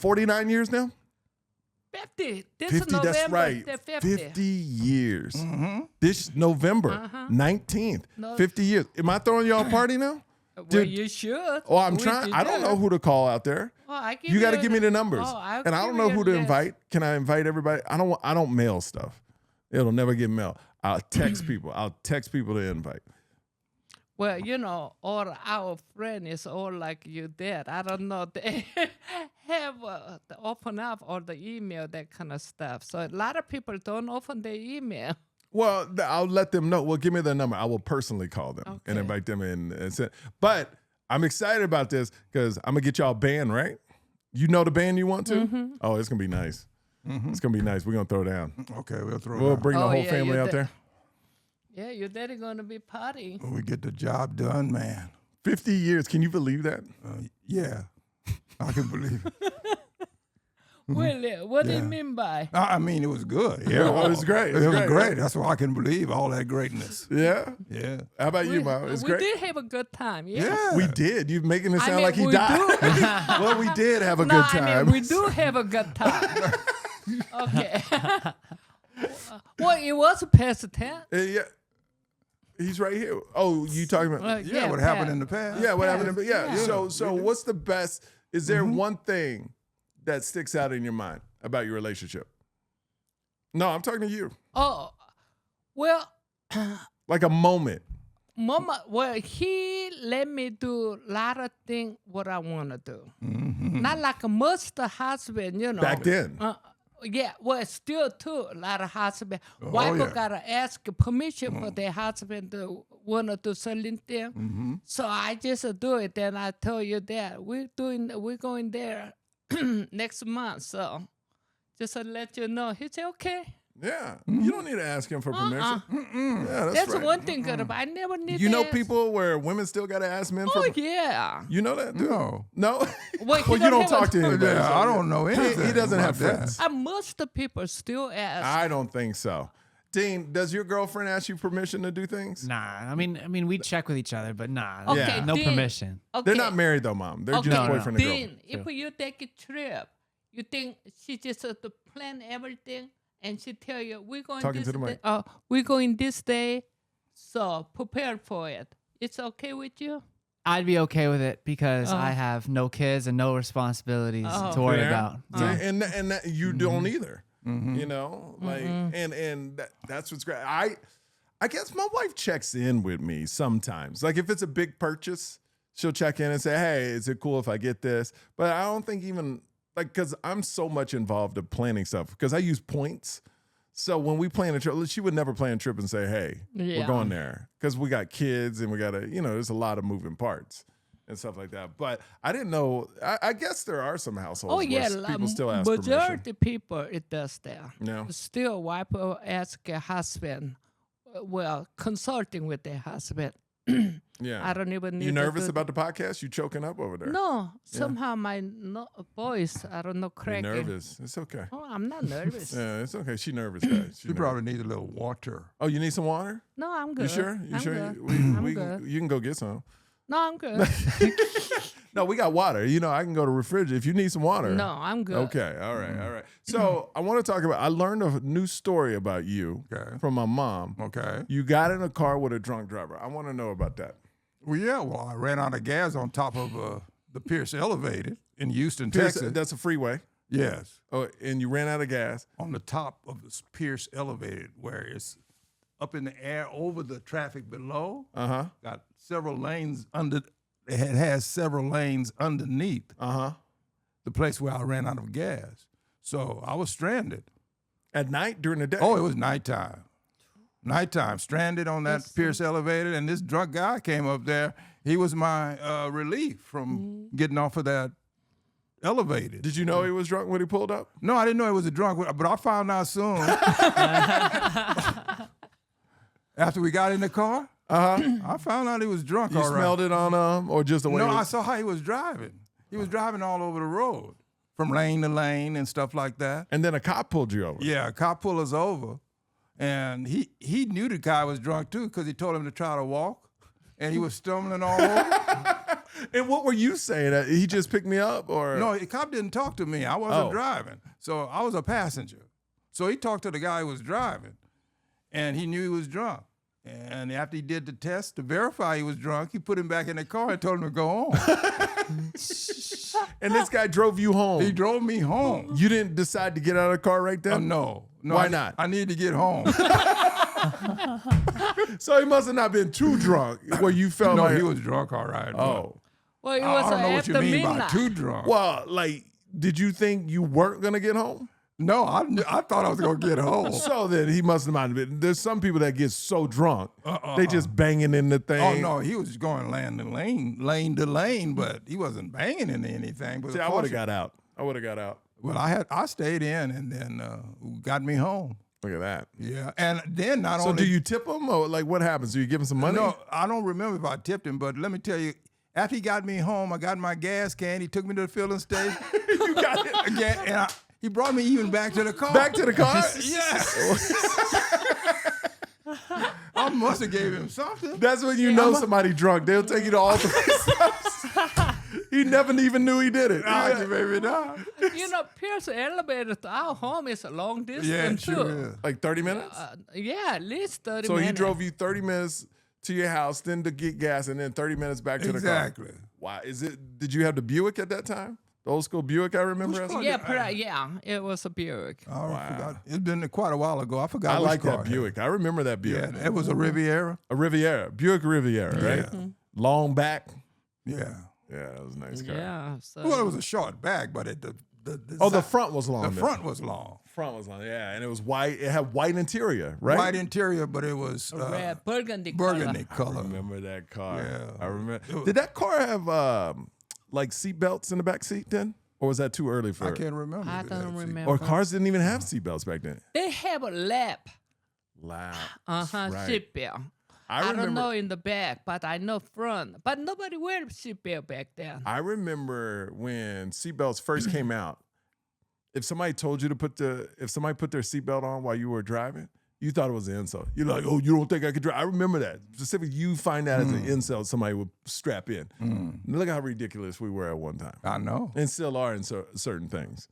49 years now? 50. This 50, November, that's right. they're 50. 50 years. This November, 19th. No. 50 years. Am I throwing y'all a party now? Well, Dude. you should. Oh, I'm We trying. did I don't that. know who to call out there. Oh, I give You got to you give me the numbers. Oh, I'll and I give don't know you who a to list. invite. Can I invite everybody? I don't mail stuff. It'll never get mailed. I'll text people. I'll text people to invite. Well, you know, all our friends is all like you did. I don't know. They have to open up all the email, that kind of stuff. So a lot of people don't open their email. Well, I'll let them know. Well, give me their number. I will personally call them and Okay. invite them in. And send. But I'm excited about this because I'm going to get y'all a band, right? You know the band you want to? Mm-hmm. Oh, it's going to be nice. It's going to be nice. We're going to throw down. Okay, we'll throw it We'll out. bring the Oh, whole yeah, family you out did. there. Yeah, your daddy going to be partying. When we get the job done, man. 50 years. Can you believe that? Yeah, I can believe it. Well, what do you Yeah. mean by? I mean, it was good. Yeah, it was great. It was great. That's why I can believe all that greatness. Yeah? Yeah. How about you, Mom? It's we great. did have a good time. Yeah. Yeah. We did. You're making it I sound mean, like he we died. do. Well, we did have a No, good time. I mean, we do have a good time. Okay. Well, it was past 10. Yeah. He's right here. Oh, you talking about? Yeah, what happened in the past? Yeah, what happened? Yeah. Yeah. So what's the best? Is there one thing that sticks out in your mind about your relationship? No, I'm talking to you. Oh, well, Like a moment. Mama, well, he let me do a lot of things what I want to do. Not like most husband, you know. Back then. Yeah, well, still too, a lot of husband. Oh, Wife yeah. gotta ask permission for their husband to want to do certain thing. So I just do it. Then I told you that we're going there next month. So just to let you know, he said okay. Yeah. You don't need to ask him for permission. Yeah, That's right. one thing good about. I never need. You to know ask. people where women still got to ask men for Oh permission? yeah. You know that, dude? No. No? Well, Well, you don't talk to anybody. Yeah, so I don't know anything. He doesn't about have that. friends. Most of people still ask. I don't think so. Dean, does your girlfriend ask you permission to do things? Nah, I mean, we check with each other, but nah, Okay, no Dean. permission. Okay. They're not married though, Mom. They're Okay, just No, boyfriend and Dean, girlfriend. if you take a trip, you think she just have to plan everything, and she tell you we're going Talking this to the day. mic. We're going this day, so prepare for it. It's okay with you? I'd be okay with it because Oh. I have no kids and no responsibilities Oh. to worry Yeah. about. See, Yeah. and that you don't either. You know, like, and that's what's great. I guess my wife checks in with me sometimes. Like if it's a big purchase, she'll check in and say, "Hey, is it cool if I get this?" But I don't think even like because I'm so much involved in planning stuff because I use points. So when we plan a trip, she would never plan a trip and say, "Hey, we're Yeah. going there," because we got kids and we got to, there's a lot of moving parts and stuff like that. But I didn't know. I guess there are some households Oh where yeah, people still ask permission. majority people it does that. Yeah. Still, wife will ask a husband. Well, consulting with their husband. Yeah. I don't even need. You to nervous do- about the podcast? You choking up over there? No, somehow my voice, I don't know, You're cracking. nervous. It's okay. Oh, I'm not nervous. Yeah, it's okay. She nervous, guys. She You nervous. probably need a little water. Oh, you need some water? No, I'm good. You sure? You I'm sure? Good. You, we good. you can go get some. No, I'm good. No, we got water. I can go to refrigerator if you need some water. No, I'm good. Okay. All right. All right. So I want to talk about. I learned a new story about you Okay. from my mom. Okay. You got in a car with a drunk driver. I want to know about that. Well, yeah. Well, I ran out of gas on top of the Pierce Elevated in Houston, Pierce, Texas. that's a freeway. Yes. Oh, and you ran out of gas. On the top of the Pierce Elevated, where it's up in the air over the traffic below. Got several lanes under. It has several lanes underneath the place where I ran out of gas. So I was stranded. At night during the day. Oh, it was nighttime. Nighttime, stranded on that Pierce Elevated, and this drunk guy came up there. He was my relief from getting off of that elevated. Did you know he was drunk when he pulled up? No, I didn't know he was a drunk, but I found out soon. After we got in the car, I found out he was drunk. You all right. smelled it on or just the way? No, it I was? saw how he was driving. He was driving all over the road, from lane to lane and stuff like that. And then a cop pulled you over. Yeah, a cop pulled us over, and he knew the guy was drunk too because he told him to try to walk, and he was stumbling all over. And what were you saying? He just picked me up, or No, the cop didn't talk to me. I wasn't Oh. driving. So I was a passenger. So he talked to the guy who was driving, and he knew he was drunk. And after he did the test to verify he was drunk, he put him back in the car and told him to go home. And this guy drove you home. He drove me home. You didn't decide to get out of the car right then? No. Why I- not? I need to get home. So he must have not been too drunk where you felt No, like, he was drunk, all right. but oh. Well, it I was don't know what you after mean by midnight. too drunk. Well, like, did you think you weren't going to get home? No, I thought I was going to get home. So then he must have not been. There's some people that get so drunk, they just banging in the thing. Oh, no, he was going lane to lane, but he wasn't banging into anything. But See, I would have got out. I would have got out. Well, I stayed in and then got me home. Look at that. Yeah, and then not So only do you tip him, or like what happens? Do you give him some money? No, I don't remember if I tipped him, but let me tell you, after he got me home, I got my gas can. He took me to the filling station. You got it. Again, and he brought me even back to the car. Back to the car? Yeah. I must have gave him something. That's when you know somebody drunk. They'll take you to all three steps. He never even knew he did it. Ah, you made me die. You know, Pierce elevator to our home is a long Yeah, distance sure too. is. Like 30 minutes? Yeah, at least 30 So minutes. he drove you 30 minutes to your house, then to get gas, and then 30 minutes back to the car. Exactly. Wow. Did you have the Buick at that time? The old school Buick, I remember. Which car? Yeah, it was a Buick. I forgot. It's been quite a while ago. I forgot. I which like car that it had. Buick. I remember that Buick. Yeah, it was a Riviera. A Riviera. Buick Riviera, right? Long back. Yeah. Yeah, that was a nice car. Yeah. So Well, it was a short back, but the The front was long. the then. front was long. Front was long, yeah. And it was white. It had white interior, right? White interior, but it was red burgundy burgundy I color. remember that car. Yeah. I remember. Did that car have like seat belts in the back seat then? Or was that too early for I it? can't remember. I if it don't had seat- remember. Or cars didn't even have seat belts back then? They have a lap. Loud. Right. Seat belt. I don't remember- know in the back, but I know front. But nobody wear seat belt back then. I remember when seatbelts first came out. If somebody told you to if somebody put their seatbelt on while you were driving, you thought it was an insult. You're like, oh, you don't think I could drive? I remember that. Specifically, you find that as an insult, somebody would strap in. Look how ridiculous we were at one time. I know. And still are in certain things.